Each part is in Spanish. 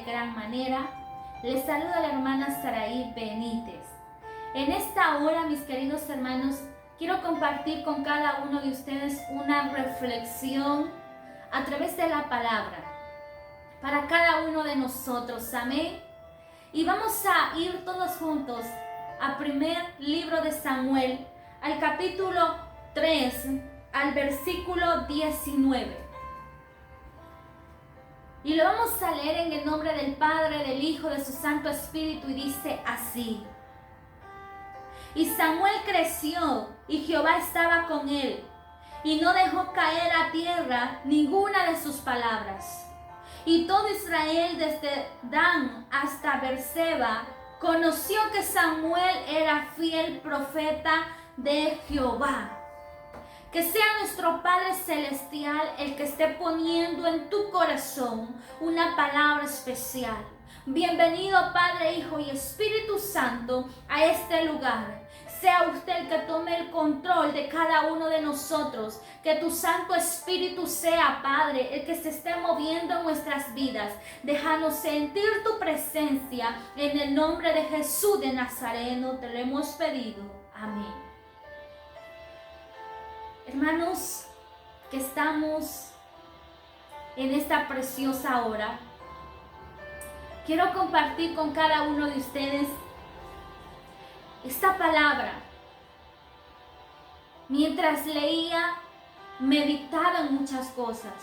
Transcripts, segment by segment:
gran manera. Les saluda la hermana Saraí Benítez. En esta hora, mis queridos hermanos, quiero compartir con cada uno de ustedes una reflexión a través de la palabra para cada uno de nosotros. Amén. Y vamos a ir todos juntos al primer libro de Samuel, al capítulo 3, al versículo 19. Y lo vamos a leer en el nombre del Padre, del Hijo, de su Santo Espíritu, y dice así: Y Samuel creció, y Jehová estaba con él, y no dejó caer a tierra ninguna de sus palabras. Y todo Israel, desde Dan hasta Beerseba, conoció que Samuel era fiel profeta de Jehová. Que sea nuestro Padre Celestial el que esté poniendo en tu corazón una palabra especial. Bienvenido, Padre, Hijo y Espíritu Santo, a este lugar. Sea usted el que tome el control de cada uno de nosotros. Que tu Santo Espíritu sea, Padre, el que se esté moviendo en nuestras vidas. Déjanos sentir tu presencia. En el nombre de Jesús de Nazareno te lo hemos pedido. Amén. Hermanos, que estamos en esta preciosa hora, quiero compartir con cada uno de ustedes esta palabra. Mientras leía, meditaba en muchas cosas.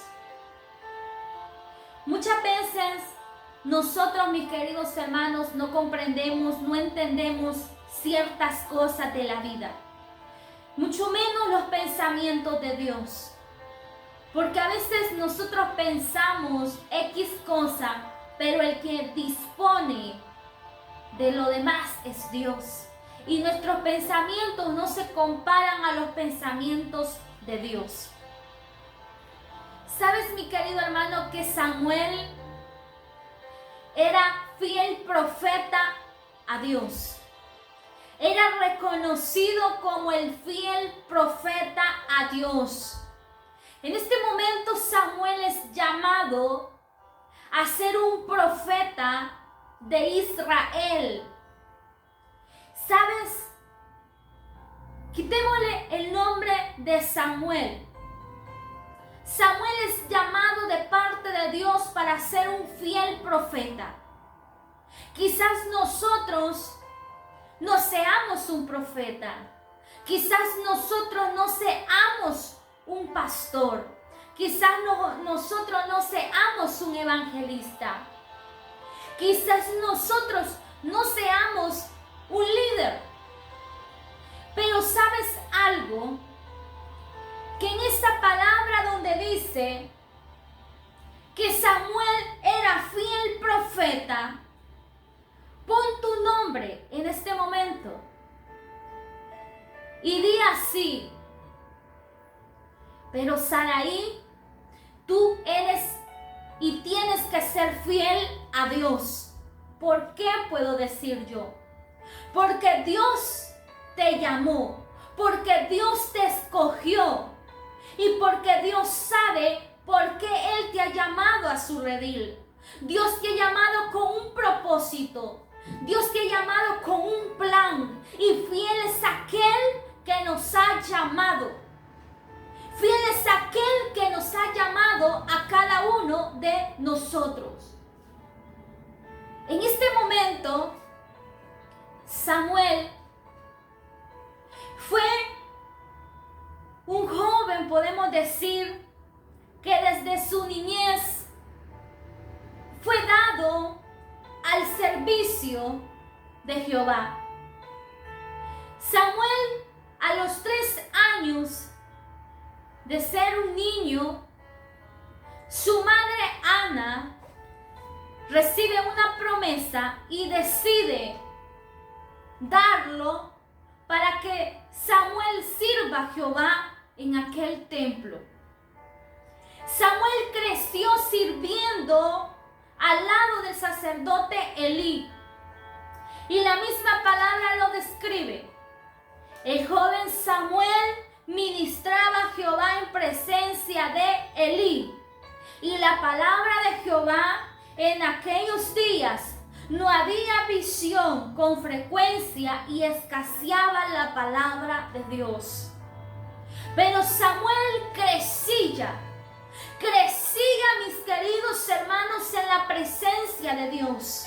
Muchas veces nosotros, mis queridos hermanos, no comprendemos, no entendemos ciertas cosas de la vida. Mucho menos los pensamientos de Dios. Porque a veces nosotros pensamos X cosa, pero el que dispone de lo demás es Dios. Y nuestros pensamientos no se comparan a los pensamientos de Dios. ¿Sabes, mi querido hermano, que Samuel era fiel profeta a Dios? Era reconocido como el fiel profeta a Dios. En este momento Samuel es llamado a ser un profeta de Israel. ¿Sabes? Quitémosle el nombre de Samuel. Samuel es llamado de parte de Dios para ser un fiel profeta. Quizás nosotros no seamos un profeta. Quizás nosotros no seamos un pastor. Quizás nosotros no seamos un evangelista. Quizás nosotros no seamos un líder. Pero ¿sabes algo? Que en esta palabra donde dice que Samuel era fiel profeta, pon tu nombre en este momento y di así: pero Saraí, tú eres y tienes que ser fiel a Dios. ¿Por qué puedo decir yo? Porque Dios te llamó, porque Dios te escogió y porque Dios sabe por qué Él te ha llamado a su redil. Dios te ha llamado con un propósito. Dios te ha llamado con un plan, y fiel es aquel que nos ha llamado. Fiel es aquel que nos ha llamado a cada uno de nosotros. En este momento, Samuel fue un joven, podemos decir, que desde su niñez fue dado al servicio de Jehová. Samuel, a los 3 años de ser un niño, su madre Ana recibe una promesa y decide darlo para que Samuel sirva a Jehová en aquel templo. Samuel creció sirviendo al lado del sacerdote Elí. Y la misma palabra lo describe. El joven Samuel ministraba a Jehová en presencia de Elí. Y la palabra de Jehová en aquellos días no había visión con frecuencia y escaseaba la palabra de Dios. Pero Samuel crecía, mis queridos hermanos, en la presencia de Dios.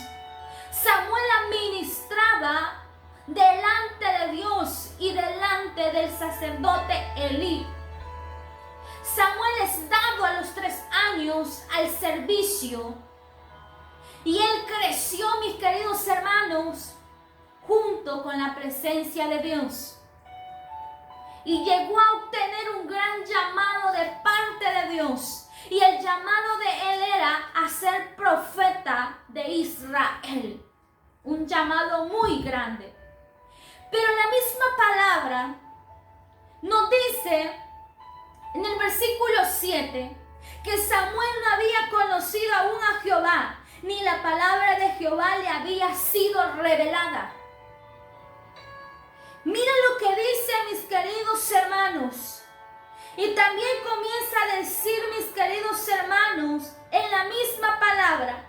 Samuel administraba delante de Dios y delante del sacerdote Elí. Samuel es dado a los 3 años al servicio y él creció, mis queridos hermanos, junto con la presencia de Dios. Y llegó a obtener un gran llamado de parte de Dios. Y el llamado de él era a ser profeta de Israel. Un llamado muy grande. Pero la misma palabra nos dice en el versículo 7 que Samuel no había conocido aún a Jehová, ni la palabra de Jehová le había sido revelada. Mira lo que dice, mis queridos hermanos. Y también comienza a decir, mis queridos hermanos, en la misma palabra.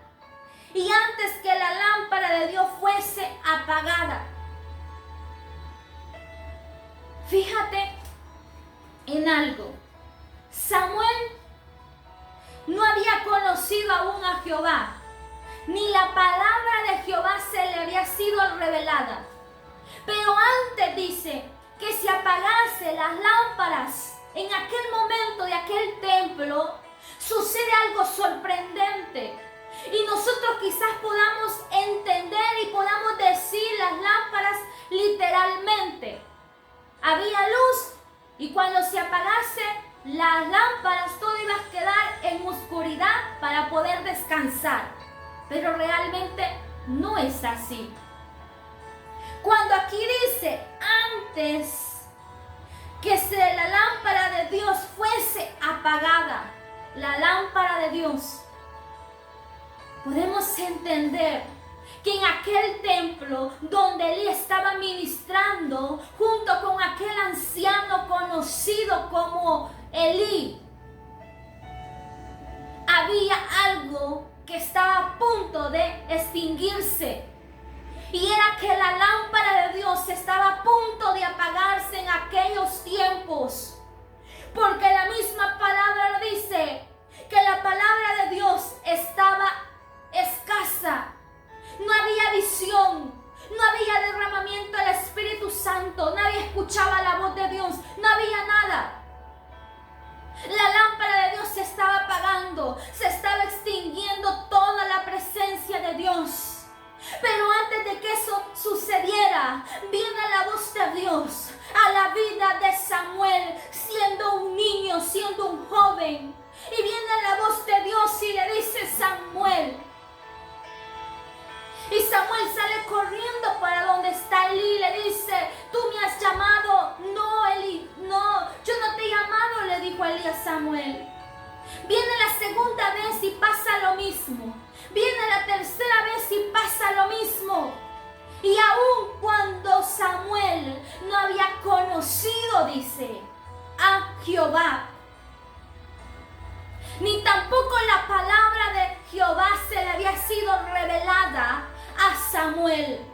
Y antes que la lámpara de Dios fuese apagada. Fíjate en algo. Samuel no había conocido aún a Jehová, ni la palabra de Jehová se le había sido revelada. Pero antes dice que se apagase las lámparas en aquel momento de aquel templo, sucede algo sorprendente. Y nosotros quizás podamos entender y podamos decir las lámparas literalmente. Había luz y cuando se apagase las lámparas todo iba a quedar en oscuridad para poder descansar. Pero realmente no es así. Cuando aquí dice antes que la lámpara de Dios fuese apagada, la lámpara de Dios, podemos entender que en aquel templo donde él estaba ministrando junto con aquel anciano conocido como Elí, había algo que estaba a punto de extinguirse. Y era que la lámpara de Dios estaba a punto de apagarse en aquellos tiempos. Porque la misma palabra dice que la palabra de Dios estaba escasa. No había visión, no había derramamiento del Espíritu Santo, nadie escuchaba la voz de Dios, no había nada. La lámpara de Dios se estaba apagando, se estaba extinguiendo toda la presencia de Dios. Pero antes de que eso sucediera, viene la voz de Dios a la vida de Samuel, siendo un niño, siendo un joven. Y viene la voz de Dios y le dice: Samuel. Y Samuel sale corriendo para donde está Elí y le dice: tú me has llamado. No, Elí, no, yo no te he llamado, le dijo Elí a Samuel. Viene la segunda vez y pasa lo mismo. Viene la tercera vez y pasa lo mismo. Y aun cuando Samuel no había conocido, dice, a Jehová, ni tampoco la palabra de Jehová se le había sido revelada a Samuel.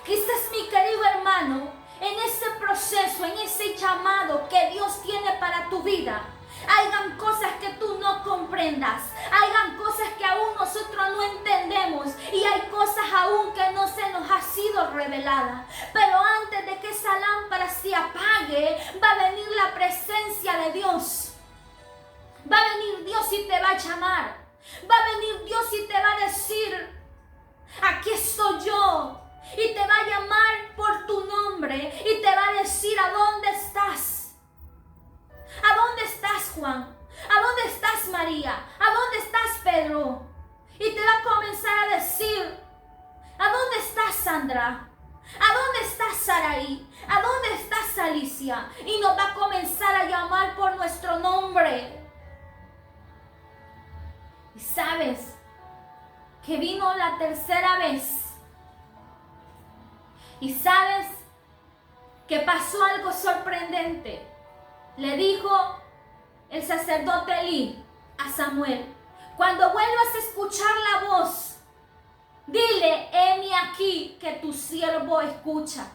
Quizás, mi querido hermano, en ese proceso, en ese llamado que Dios tiene para tu vida, hayan cosas que tú no comprendas, hayan cosas que aún nosotros no entendemos y hay cosas aún que no se nos ha sido revelada. Pero antes de que esa lámpara se apague, va a venir la presencia de Dios. Va a venir Dios y te va a llamar. Va a venir Dios y te va a decir: aquí estoy yo. Y te va a llamar por tu nombre y te va a decir: ¿a dónde estás? ¿A dónde estás, Juan? ¿A dónde estás, María? ¿A dónde estás, Pedro? Y te va a comenzar a decir: ¿a dónde estás, Sandra? ¿A dónde estás, Saraí? ¿A dónde estás, Alicia? Y nos va a comenzar a llamar por nuestro nombre. Y sabes que vino la tercera vez. Y sabes que pasó algo sorprendente. Le dijo el sacerdote Elí a Samuel: cuando vuelvas a escuchar la voz que tu siervo escucha.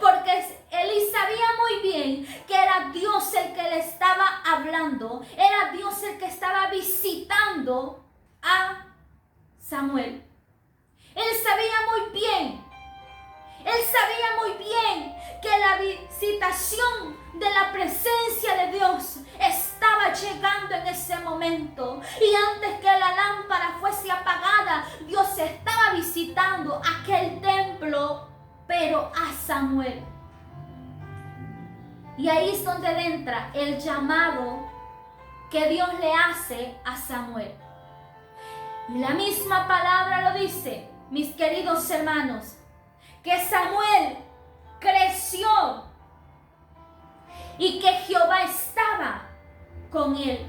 Porque Elí sabía muy bien que era Dios el que le estaba hablando, era Dios el que estaba visitando a Samuel. Él sabía muy bien que la visitación de la presencia de Dios estaba llegando en ese momento. Y antes que la lámpara fuese apagada, Dios estaba visitando aquel templo, pero a Samuel. Y ahí es donde entra el llamado que Dios le hace a Samuel. Y la misma palabra lo dice, mis queridos hermanos, que Samuel creció y que Jehová estaba con él.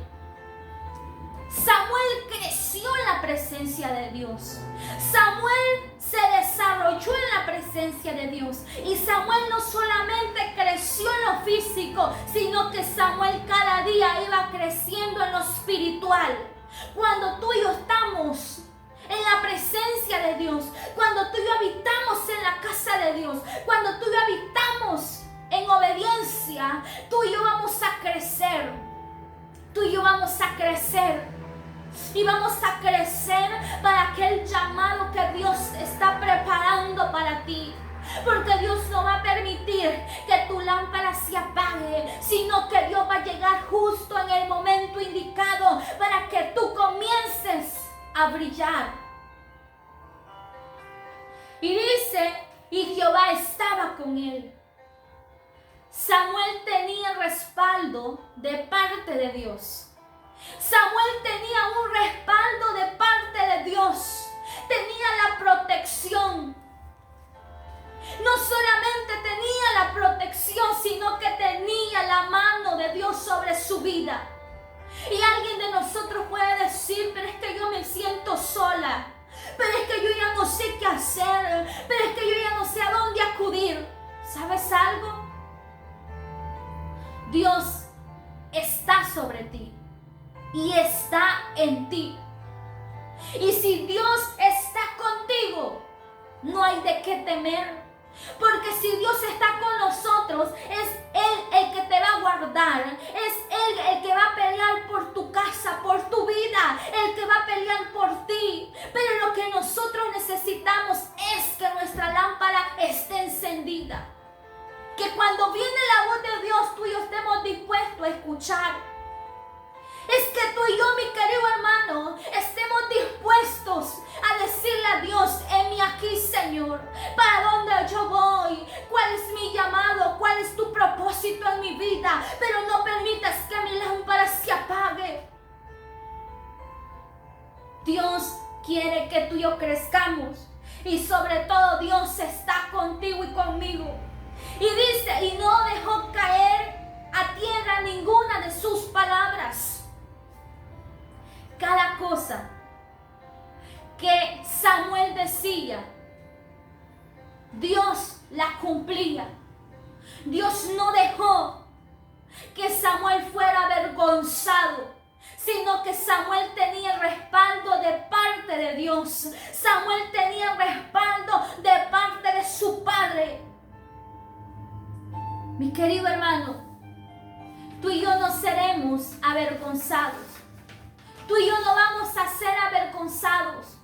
Samuel creció en la presencia de Dios. Samuel se desarrolló en la presencia de Dios. Y Samuel no solamente creció en lo físico, sino que Samuel cada día iba creciendo en lo espiritual. Cuando tú y yo estamos en la presencia de Dios, cuando tú y yo habitamos en la casa de Dios, cuando tú y yo habitamos en obediencia, tú y yo vamos a crecer. Tú y yo vamos a crecer. Y vamos a crecer para aquel llamado que Dios está preparando para ti. Porque Dios no va a permitir que tu lámpara se apague, sino que Dios va a llegar justo en el momento indicado para que tú comiences a brillar. Y dice, y Jehová estaba con él. Samuel tenía respaldo de parte de Dios. Samuel tenía un respaldo de parte de Dios. Tenía la protección. No solamente tenía la protección, sino que tenía la mano de Dios sobre su vida. Y alguien de nosotros puede decir, pero es que yo me siento sola. Pero es que yo ya no sé qué hacer. Pero es que yo ya no sé a dónde acudir. ¿Sabes algo? Dios está sobre ti. Y está en ti. Y si Dios está contigo, no hay de qué temer. Porque si Dios está con nosotros, es Él el que te va a guardar. Es Él el que va a pelear por tu casa, por tu vida. El que va a pelear por ti. Pero lo que nosotros necesitamos es que nuestra lámpara esté encendida. Que cuando viene la voz de Dios, tú y yo estemos dispuestos a escuchar. Es que tú y yo, mi querido hermano, estemos dispuestos a decirle a Dios, heme aquí, Señor, ¿para dónde yo voy? ¿Cuál es mi llamado? ¿Cuál es tu propósito en mi vida? Pero no permitas que mi lámpara se apague. Dios quiere que tú y yo crezcamos. Y sobre todo Dios está contigo y conmigo. Y dice, y no dejó caer a tierra ninguna de sus palabras. Cada cosa que Samuel decía, Dios la cumplía. Dios no dejó que Samuel fuera avergonzado, sino que Samuel tenía el respaldo de parte de Dios. Samuel tenía el respaldo de parte de su padre. Mi querido hermano, tú y yo no seremos avergonzados. Tú y yo no vamos a ser avergonzados.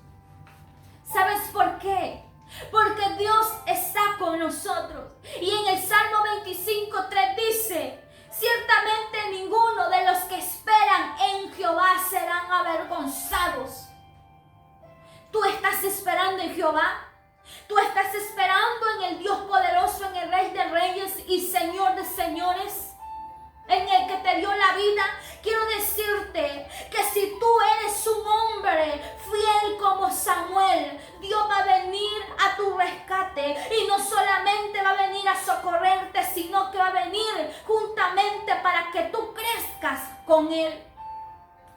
¿Sabes por qué? Porque Dios está con nosotros. Y en el Salmo 25:3 dice, ciertamente ninguno de los que esperan en Jehová serán avergonzados. ¿Tú estás esperando en Jehová? ¿Tú estás esperando en el Dios poderoso, en el Rey de Reyes y Señor de Señores? En el que te dio la vida. Quiero decirte que si tú eres un hombre fiel como Samuel, Dios va a venir a tu rescate. Y no solamente va a venir a socorrerte, sino que va a venir juntamente para que tú crezcas con Él.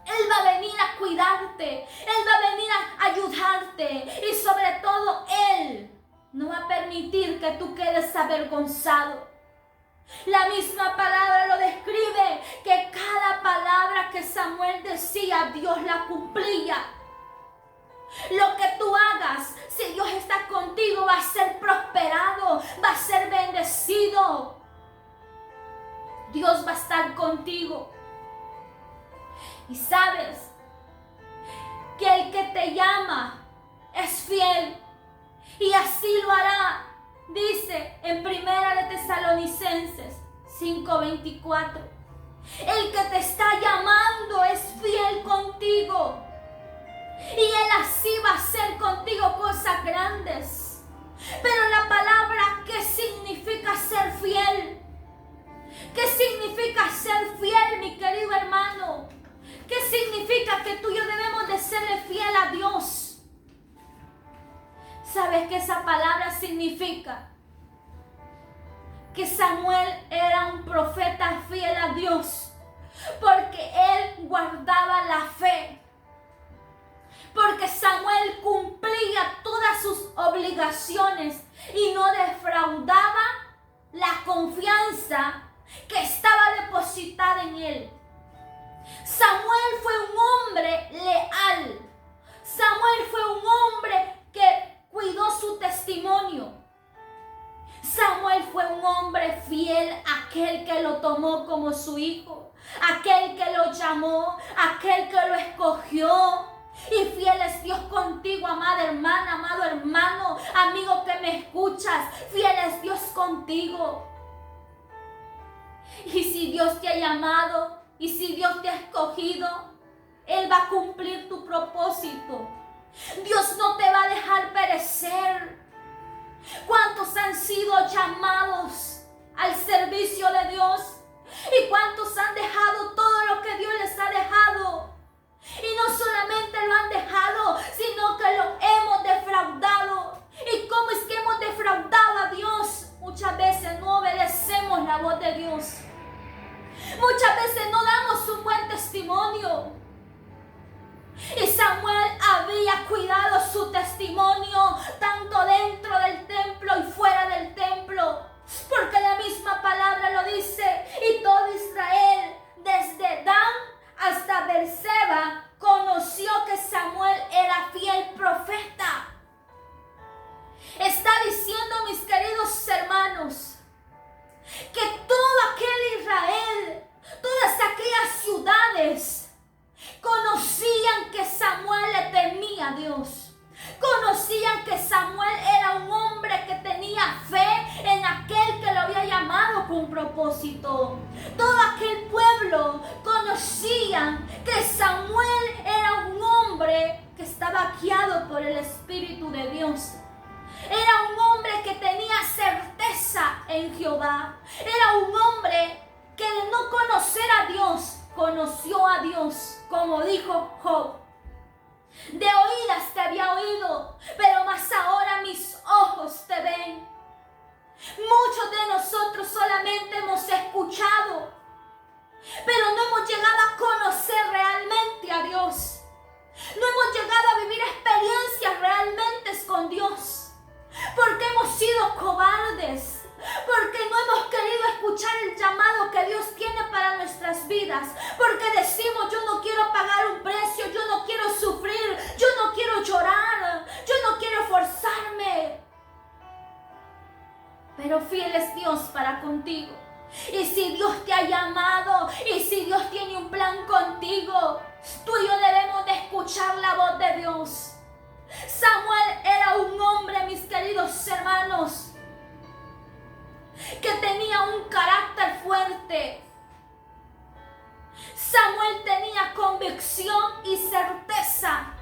Él va a venir a cuidarte. Él va a venir a ayudarte. Y sobre todo, Él no va a permitir que tú quedes avergonzado. La misma palabra lo describe, que cada palabra que Samuel decía, Dios la cumplía. Lo que tú hagas, si Dios está contigo, contigo va a ser prosperado, va a ser bendecido. Dios va a estar contigo. Y sabes que el que te llama es fiel y así lo hará. Dice en 1 de Tesalonicenses 5:24. El que te está llamando es fiel contigo. Y Él así va a hacer contigo cosas grandes. Pero la palabra, ¿qué significa ser fiel? ¿Qué significa ser fiel, mi querido hermano? ¿Qué significa que tú y yo debemos de serle fiel a Dios? ¿Sabes qué esa palabra significa? Que Samuel era un profeta fiel a Dios, porque él guardaba la fe, porque Samuel cumplía todas sus obligaciones y no defraudaba la confianza que estaba depositada en él. Samuel fue un hombre leal. Samuel fue un hombre que cuidó su testimonio. Samuel fue un hombre fiel, aquel que lo tomó como su hijo, aquel que lo llamó, aquel que lo escogió. Y fiel es Dios contigo, amada hermana, amado hermano, amigo que me escuchas. Fiel es Dios contigo. Y si Dios te ha llamado, y si Dios te ha escogido, Él va a cumplir tu propósito. Dios no te va a dejar perecer. ¿Cuántos han sido llamados al servicio de Dios? ¿Y cuántos han dejado todo lo que Dios les ha dejado? Y no solamente lo han dejado, sino que lo hemos defraudado. ¿Y cómo es que hemos defraudado a Dios? Muchas veces no obedecemos la voz de Dios. Muchas veces no damos un buen testimonio. Y Samuel había cuidado su testimonio tanto dentro del templo y fuera del templo, porque la misma palabra lo dice. Y todo Israel, desde Dan hasta Berseba, conoció que Samuel era fiel profeta. Está diciendo, mis queridos hermanos, que todo aquel Israel, todas aquellas ciudades, conocían que Samuel le temía a Dios. Conocían que Samuel era un hombre que tenía fe en aquel que lo había llamado con propósito. Todo aquel pueblo conocían que Samuel era un hombre que estaba guiado por el Espíritu de Dios. Era un hombre que tenía certeza en Jehová. Era un hombre que de no conocer a Dios, conoció a Dios, como dijo Job. De oídas te había oído, pero más ahora mis ojos te ven. Muchos de nosotros solamente hemos escuchado, pero no hemos llegado a conocer realmente a Dios. No hemos llegado a vivir experiencias realmente con Dios, porque hemos sido cobardes. Porque no hemos querido escuchar el llamado que Dios tiene para nuestras vidas. Porque decimos, yo no quiero pagar un precio, yo no quiero sufrir, yo no quiero llorar, yo no quiero forzarme. Pero fiel es Dios para contigo. Y si Dios te ha llamado, y si Dios tiene un plan contigo, tú y yo debemos de escuchar la voz de Dios. Samuel era un hombre, mis queridos hermanos, que tenía un carácter fuerte. Samuel tenía convicción y certeza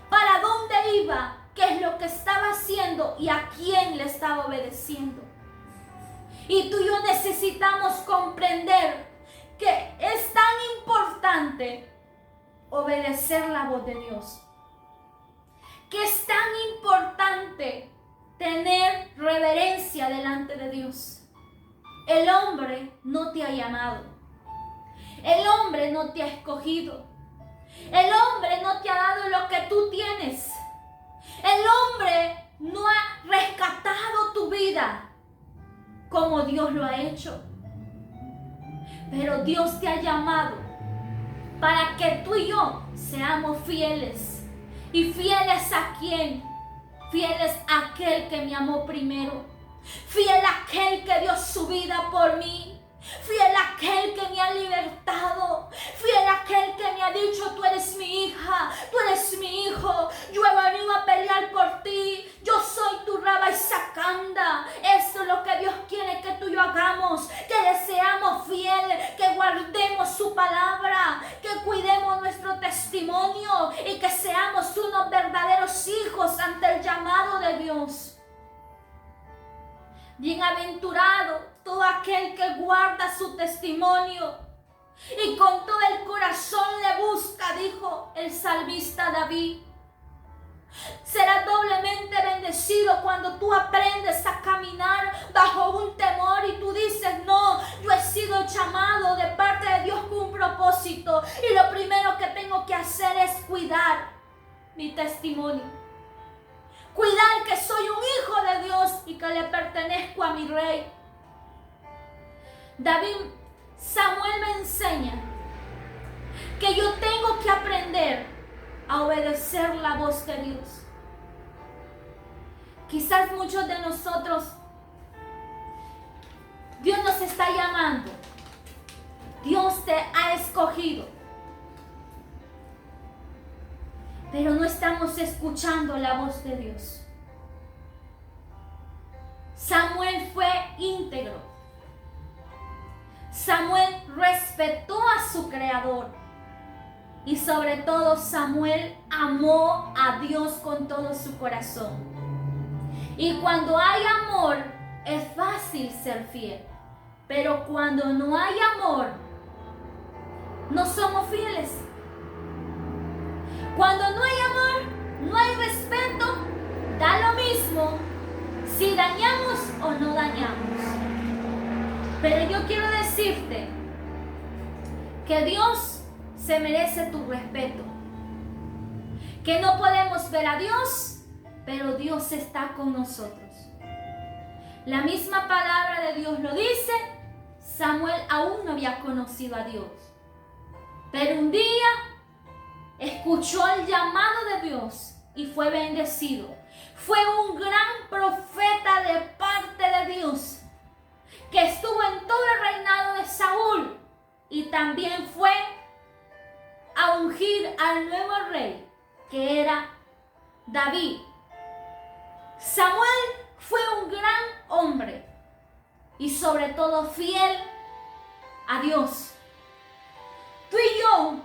para dónde iba, qué es lo que estaba haciendo y a quién le estaba obedeciendo. Y tú y yo necesitamos comprender que es tan importante obedecer la voz de Dios, que es tan importante tener reverencia delante de Dios. El hombre no te ha llamado. El hombre no te ha escogido. El hombre no te ha dado lo que tú tienes. El hombre no ha rescatado tu vida como Dios lo ha hecho. Pero Dios te ha llamado para que tú y yo seamos fieles. ¿Y fieles a quién? Fiel es aquel que me amó primero. Fiel aquel que dio su vida por mí. Fiel aquel que me ha libertado. Fiel aquel que me ha dicho: tú eres mi hija, tú eres mi hijo. Yo he venido a pelear por ti. Yo soy tu Rabba y Sacanda. Eso es lo que Dios quiere que tú y yo hagamos. Que le seamos fieles, que guardemos su palabra, que cuidemos nuestro testimonio y que seamos unos verdaderos hijos ante el llamado de Dios. Bienaventurado todo aquel que guarda su testimonio y con todo el corazón le busca, dijo el salmista David. Serás doblemente bendecido cuando tú aprendes a caminar bajo un temor y tú dices: no, yo he sido llamado de parte de Dios con un propósito y lo primero que tengo que hacer es cuidar mi testimonio. Cuidar que soy un hijo de Dios y que le pertenezco a mi rey. Samuel me enseña que yo tengo que aprender a obedecer la voz de Dios. Quizás muchos de nosotros, Dios nos está llamando. Dios te ha escogido. Pero no estamos escuchando la voz de Dios. Samuel fue íntegro. Samuel respetó a su creador. Y sobre todo Samuel amó a Dios con todo su corazón. Y cuando hay amor, es fácil ser fiel. Pero cuando no hay amor, no somos fieles. Cuando no hay amor, no hay respeto, da lo mismo si dañamos o no dañamos. Pero yo quiero decirte que Dios se merece tu respeto. Que no podemos ver a Dios, pero Dios está con nosotros. La misma palabra de Dios lo dice. Samuel aún no había conocido a Dios. Pero un día escuchó el llamado de Dios y fue bendecido. Fue un gran profeta de parte de Dios que estuvo en todo el reinado de Saúl y también fue a ungir al nuevo rey que era David. Samuel fue un gran hombre y sobre todo fiel a Dios. Tú y yo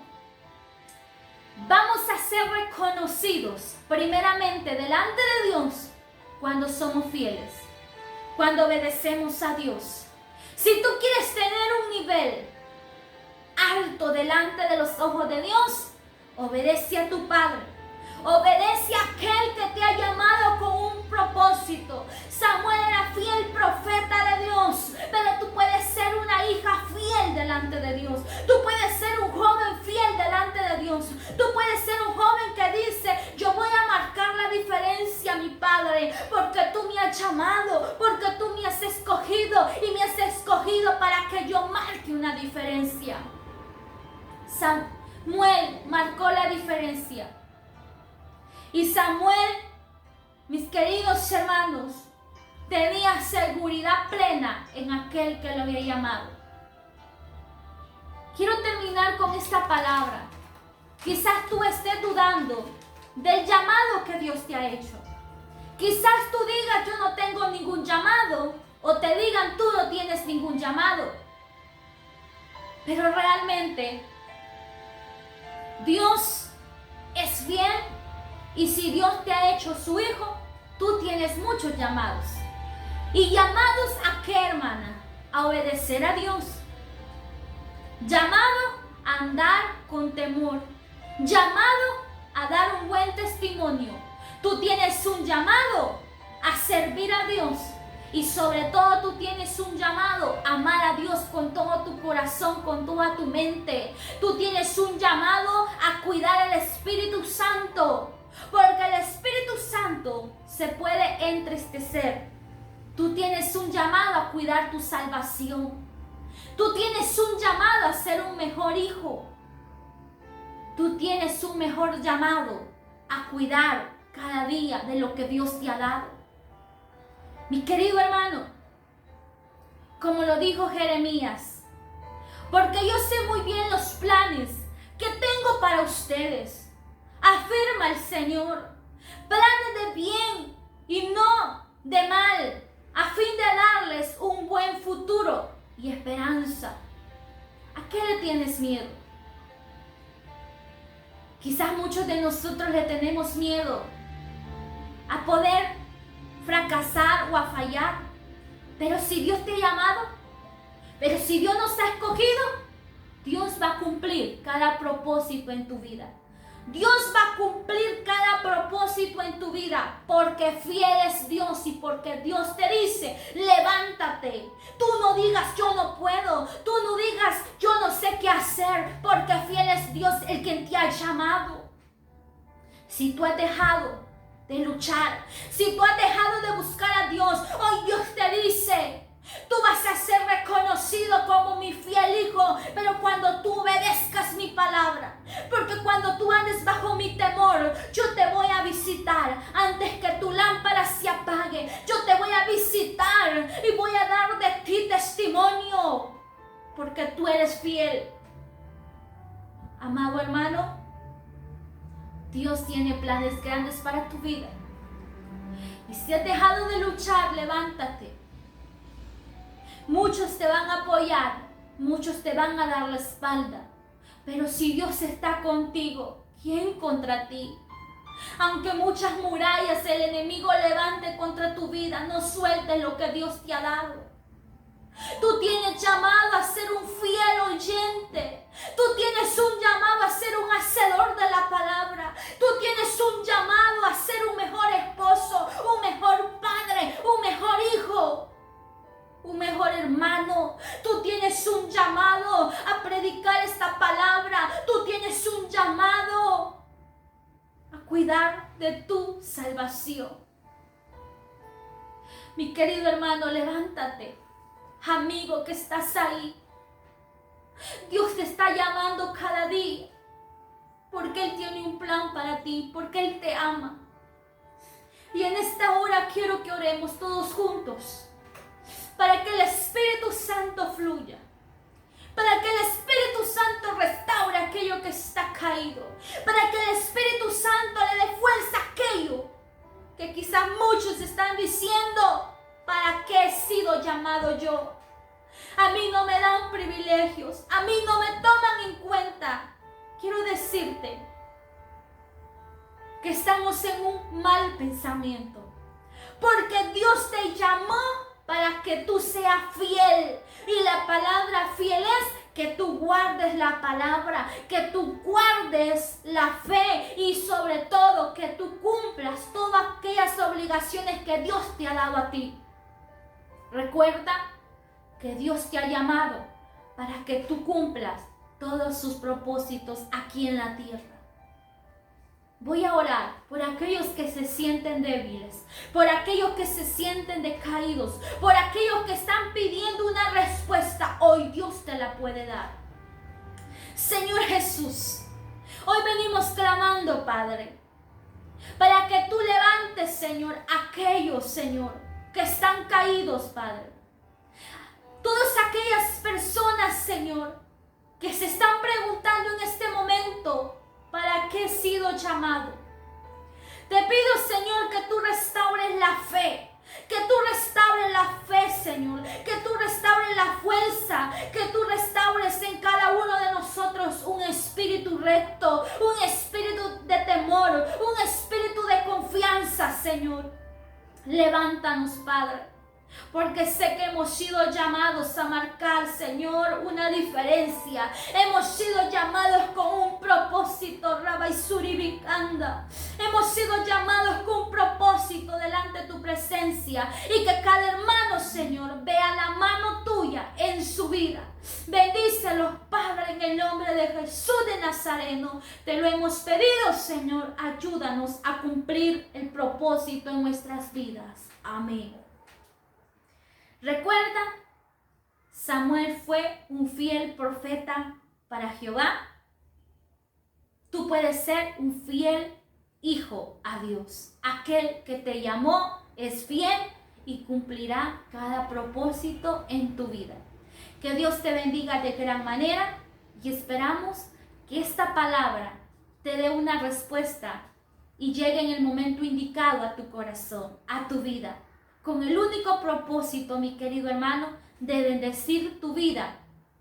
vamos a ser reconocidos primeramente delante de Dios cuando somos fieles, cuando obedecemos a Dios. Si tú quieres tener un nivel alto delante de los ojos de Dios, obedece a tu Padre. Obedece a aquel que te ha llamado con un propósito. Samuel era fiel profeta de Dios, pero tú puedes ser una hija fiel delante de Dios. Tú puedes ser un joven fiel delante de Dios. Tú puedes ser un joven que dice: yo voy a marcar la diferencia, mi Padre, porque tú me has llamado, porque tú me has escogido y me has escogido para que yo marque una diferencia. Samuel marcó la diferencia. Y Samuel, mis queridos hermanos, tenía seguridad plena en aquel que lo había llamado. Quiero terminar con esta palabra. Quizás tú estés dudando del llamado que Dios te ha hecho. Quizás tú digas: yo no tengo ningún llamado, o te digan: tú no tienes ningún llamado. Pero realmente Dios es fiel. Y si Dios te ha hecho su hijo, tú tienes muchos llamados. ¿Y llamados a qué, hermana? A obedecer a Dios. Llamado a andar con temor. Llamado a dar un buen testimonio. Tú tienes un llamado a servir a Dios. Y sobre todo tú tienes un llamado a amar a Dios con todo tu corazón, con toda tu mente. Tú tienes un llamado a cuidar el Espíritu Santo. Porque el Espíritu Santo se puede entristecer. Tú tienes un llamado a cuidar tu salvación. Tú tienes un llamado a ser un mejor hijo. Tú tienes un mejor llamado a cuidar cada día de lo que Dios te ha dado. Mi querido hermano, como lo dijo Jeremías, porque yo sé muy bien los planes que tengo para ustedes, afirma el Señor, planes de bien y no de mal, a fin de darles un buen futuro y esperanza. ¿A qué le tienes miedo? Quizás muchos de nosotros le tenemos miedo a poder fracasar o a fallar. Pero si Dios te ha llamado, pero si Dios nos ha escogido, Dios va a cumplir cada propósito en tu vida. Dios va a cumplir cada propósito en tu vida, porque fiel es Dios y porque Dios te dice, levántate. Tú no digas, yo no puedo. Tú no digas, yo no sé qué hacer, porque fiel es Dios el que te ha llamado. Si tú has dejado de luchar, si tú has dejado de buscar a Dios, hoy Dios te dice, tú vas a ser reconocido como mi fiel hijo, pero cuando tú obedezcas mi palabra, porque cuando tú andes bajo mi temor, yo te voy a visitar antes que tu lámpara se apague. Yo te voy a visitar y voy a dar de ti testimonio, porque tú eres fiel. Amado hermano, Dios tiene planes grandes para tu vida. Y si has dejado de luchar, levántate. Muchos te van a apoyar, muchos te van a dar la espalda. Pero si Dios está contigo, ¿quién contra ti? Aunque muchas murallas el enemigo levante contra tu vida, no sueltes lo que Dios te ha dado. Tú tienes llamado a ser un fiel oyente. Tú tienes un llamado a ser un hacedor de la palabra. Tú tienes un llamado a ser un mejor esposo, un mejor padre, un mejor hijo, un mejor hermano. Tú tienes un llamado a predicar esta palabra. Tú tienes un llamado a cuidar de tu salvación. Mi querido hermano, levántate. Amigo que estás ahí, Dios te está llamando cada día, porque Él tiene un plan para ti, porque Él te ama. Y en esta hora quiero que oremos todos juntos, para que el Espíritu Santo fluya, para que el Espíritu Santo restaure aquello que está caído, para que el Espíritu Santo le dé fuerza a aquello que quizás muchos están diciendo, ¿para qué he sido llamado yo? A mí no me dan privilegios, a mí no me toman en cuenta. Quiero decirte que estamos en un mal pensamiento, porque Dios te llamó para que tú seas fiel, y la palabra fiel es que tú guardes la palabra, que tú guardes la fe y sobre todo que tú cumplas todas aquellas obligaciones que Dios te ha dado a ti. Recuerda que Dios te ha llamado para que tú cumplas todos sus propósitos aquí en la tierra. Voy a orar por aquellos que se sienten débiles, por aquellos que se sienten decaídos, por aquellos que están pidiendo una respuesta. Hoy Dios te la puede dar. Señor Jesús, hoy venimos clamando, Padre, para que tú levantes, Señor, aquellos, Señor, que están caídos, Padre. Todas aquellas personas, Señor, que se están preguntando en este momento, ¿para qué he sido llamado? Te pido, Señor, que tú restaures la fe, que tú restaures la fe, Señor, que tú restaures la fuerza, que tú restaures en cada uno de nosotros un espíritu recto, un espíritu de temor, un espíritu de confianza, Señor. Levántanos, Padre, porque sé que hemos sido llamados a marcar, Señor, una diferencia. Hemos sido llamados con un propósito, Rabbi Suribikanda. Hemos sido llamados con un propósito delante de tu presencia. Y que cada hermano, Señor, vea la mano tuya en su vida. Bendícelos, Padre, en el nombre de Jesús de Nazareno. Te lo hemos pedido, Señor. Ayúdanos a cumplir el propósito en nuestras vidas. Amén. Recuerda, Samuel fue un fiel profeta para Jehová. Tú puedes ser un fiel hijo a Dios. Aquel que te llamó es fiel y cumplirá cada propósito en tu vida. Que Dios te bendiga de gran manera y esperamos que esta palabra te dé una respuesta y llegue en el momento indicado a tu corazón, a tu vida, con el único propósito, mi querido hermano, de bendecir tu vida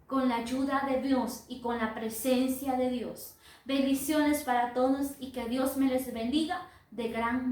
con la ayuda de Dios y con la presencia de Dios. Bendiciones para todos y que Dios me les bendiga de gran manera.